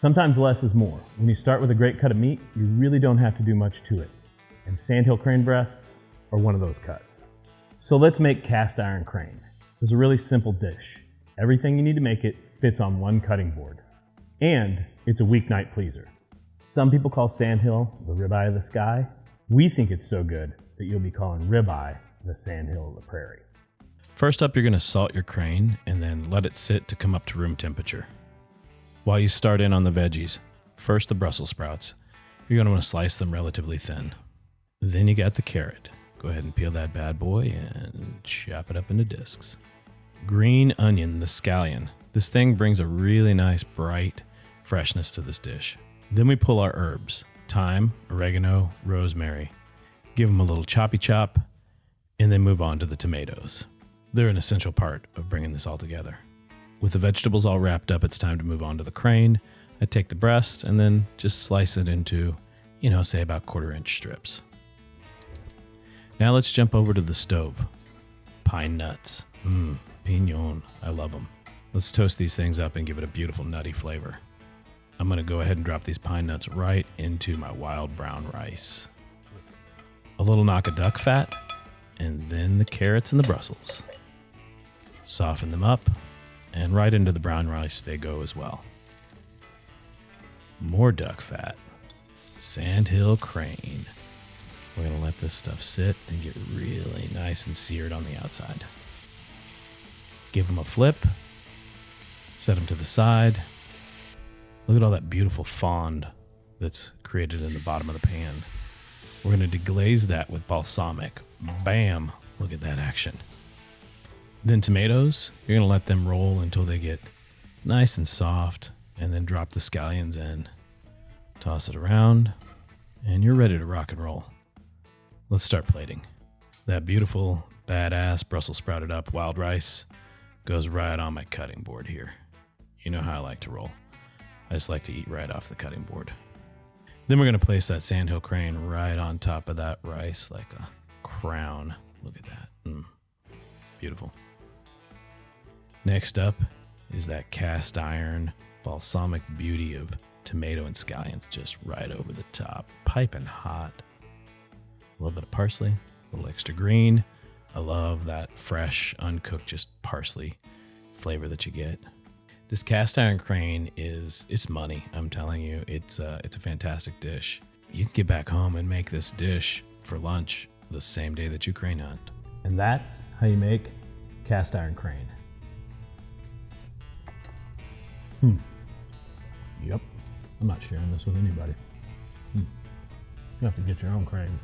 Sometimes less is more. When you start with a great cut of meat, you really don't have to do much to it. And sandhill crane breasts are one of those cuts. So let's make cast iron crane. It's a really simple dish. Everything you need to make it fits on one cutting board. And it's a weeknight pleaser. Some people call sandhill the ribeye of the sky. We think it's so good that you'll be calling ribeye the sandhill of the prairie. First up, you're going to salt your crane and then let it sit to come up to room temperature. While you start in on the veggies, first the Brussels sprouts. You're going to want to slice them relatively thin. Then you got the carrot. Go ahead and peel that bad boy and chop it up into discs. Green onion, the scallion. This thing brings a really nice bright freshness to this dish. Then we pull our herbs, thyme, oregano, rosemary. Give them a little choppy chop and then move on to the tomatoes. They're an essential part of bringing this all together. With the vegetables all wrapped up, it's time to move on to the crane. I take the breast and then just slice it into, say about 1/4 inch strips. Now let's jump over to the stove. Pine nuts. Pignon. I love them. Let's toast these things up and give it a beautiful nutty flavor. I'm going to go ahead and drop these pine nuts right into my wild brown rice. A little knock of duck fat, and then the carrots and the Brussels. Soften them up, and right into the brown rice they go as well. More duck fat. Sandhill crane. We're going to let this stuff sit and get really nice and seared on the outside. Give them a flip. Set them to the side. Look at all that beautiful fond that's created in the bottom of the pan. We're going to deglaze that with balsamic. Bam! Look at that action. Then tomatoes, you're going to let them roll until they get nice and soft, and then drop the scallions in. Toss it around, and you're ready to rock and roll. Let's start plating. That beautiful, badass Brussels sprouted up wild rice goes right on my cutting board here. You know how I like to roll. I just like to eat right off the cutting board. Then we're going to place that sandhill crane right on top of that rice like a crown. Look at that. Beautiful. Next up is that cast iron balsamic beauty of tomato and scallions just right over the top. Piping hot. A little bit of parsley, a little extra green. I love that fresh, uncooked, just parsley flavor that you get. This cast iron crane it's money. I'm telling you, it's a fantastic dish. You can get back home and make this dish for lunch the same day that you crane hunt. And that's how you make cast iron crane. Yep. I'm not sharing this with anybody. You have to get your own crane.